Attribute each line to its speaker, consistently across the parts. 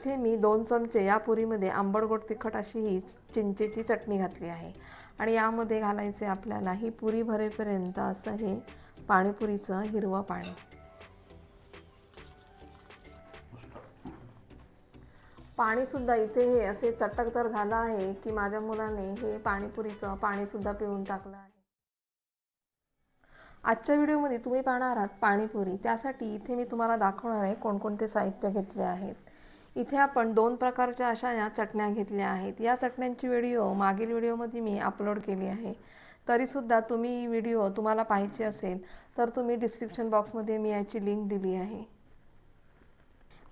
Speaker 1: इथे मी 2 चमचे या पुरीमध्ये आंबट गोड तिखट अशी ही चिंचेची चटणी घातली आहे आणि यामध्ये घालायचे आपल्याला ही पुरी भरेपर्यंत असं हे पाणीपुरीचं हिरवं पाणी। पाणी सुद्धा इथे हे असे चटकदार झालं आहे की माझ्या मुलाने हे पाणीपुरीचं पाणी सुद्धा पिऊन टाकलं आहे। आजच्या व्हिडिओमध्ये तुम्ही पाहणार आहात पाणीपुरी। त्यासाठी इथे मी तुम्हाला दाखवणार आहे कोणकोणते साहित्य घेतले आहेत। इथे आपण 2 प्रकारच्या अशा या चटण्या घेतल्या आहेत। या चटण्यांची व्हिडिओ मागील व्हिडिओमध्ये मी अपलोड केली आहे। तरीसुद्धा तुम्ही व्हिडिओ तुम्हाला पाहायची असेल तर तुम्ही डिस्क्रिप्शन बॉक्समध्ये मी याची लिंक दिली आहे।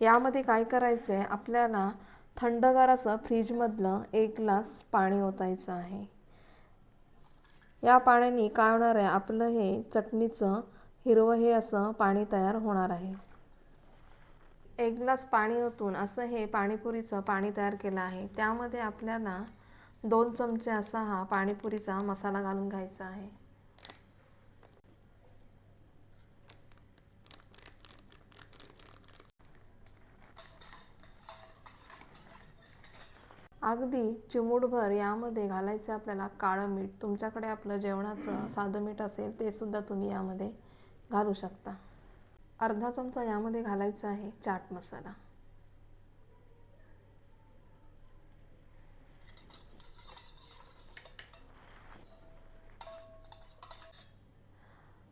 Speaker 1: यामध्ये काय करायचं आहे, आपल्याला थंडगार असं फ्रीजमधलं 1 ग्लास पाणी ओतायचं आहे। या पाण्याने काय होणार आहे, आपलं हे चटणीचं हिरवं हे असं पाणी तयार होणार आहे। 1 ग्लास पाणी ओतून असं हे पाणीपुरीचं पाणी तयार केलं आहे। त्यामध्ये आपल्याला 2 चमचे असा हा पाणीपुरीचा मसाला घालून घ्यायचा आहे। अगदी चिमूटभर यामध्ये घालायचं आपल्याला काळं मीठ। तुमच्याकडे आपलं जेवणाचं साधं मीठ असेल ते सुद्धा तुम्ही यामध्ये घालू शकता। अर्धा चमचा यामध्ये घालायचा आहे चाट मसाला।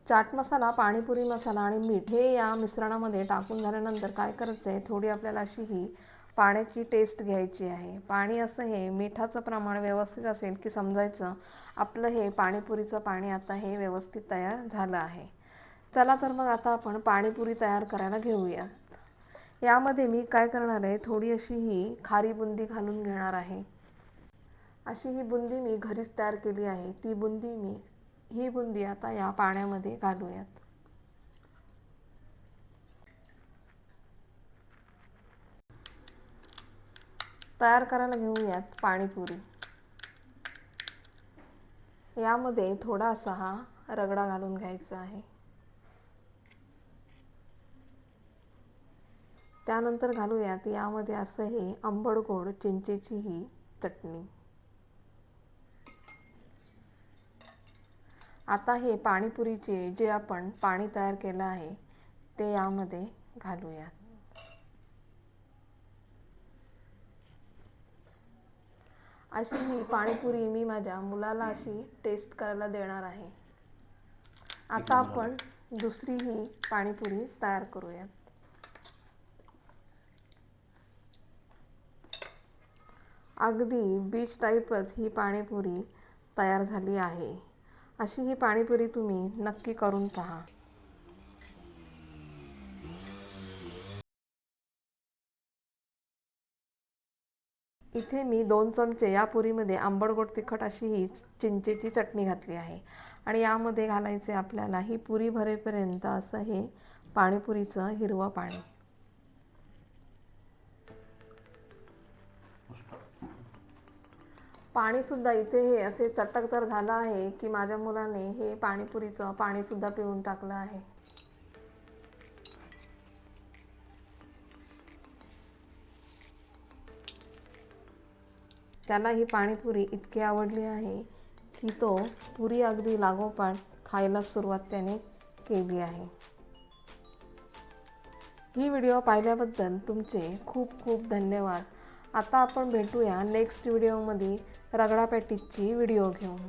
Speaker 1: चाट मसाला, पाणीपुरी मसाला आणि मीठ हे या मिश्रणामध्ये टाकून झाल्यानंतर काय करायचं आहे, थोडी आपल्याला अशी ही पाण्याची टेस्ट घ्यायची आहे। पाणी असं हे मिठाचं प्रमाण व्यवस्थित असेल की समजायचं आपलं हे पाणीपुरीचं पाणी आता हे व्यवस्थित तयार झालं आहे। चला तर मग आता आपण पाणीपुरी तयार करायला घेऊया। यामध्ये मी काय करणार आहे, थोडी अशी ही खारी बुंदी घालून घेणार आहे। अशी ही बुंदी मी घरीच तयार केली आहे। ही बुंदी आता या पाण्यामध्ये घालूयात। तयार करायला घेऊयात पाणीपुरी। यामध्ये थोडासा हा रगडा घालून घ्यायचा आहे। त्यानंतर घालूयात यामध्ये असं हे आंबट गोड चिंचेची ही चटणी। आता हे पाणीपुरीचे जे आपण पाणी तयार केलं आहे ते यामध्ये घालूयात। अशी ही पाणीपुरी मी माझ्या मुलाला अशी टेस्ट करायला देणार आहे। आता आपण दुसरी ही पाणीपुरी तयार करूयात। अगदी बीच टाईपच ही पाणीपुरी तयार झाली आहे। अशी ही पाणीपुरी तुम्ही नक्की करून पहा। इथे मी 2 चमचे या पुरीमध्ये आंबट गोड तिखट अशी ही चिंचेची चटणी घातली आहे आणि यामध्ये घालायचे आपल्याला ही पुरी भरेपर्यंत असं हे पाणीपुरीचं हिरवं पाणी। पाणी सुद्धा इथे हे असे चटकदार झालं आहे की माझ्या मुलाने हे पाणीपुरीचं पाणी सुद्धा पिऊन टाकलं आहे। त्याला ही पाणीपुरी इतकी आवडली आहे की तो पुरी अगदी लागोपाठ खायला सुरुवात त्याने केली आहे। ही व्हिडिओ पाहिल्याबद्दल तुमचे खूप खूप धन्यवाद। आता आपण भेटूया नेक्स्ट व्हिडिओमध्ये रगडा पॅटीसची व्हिडिओ घेऊन।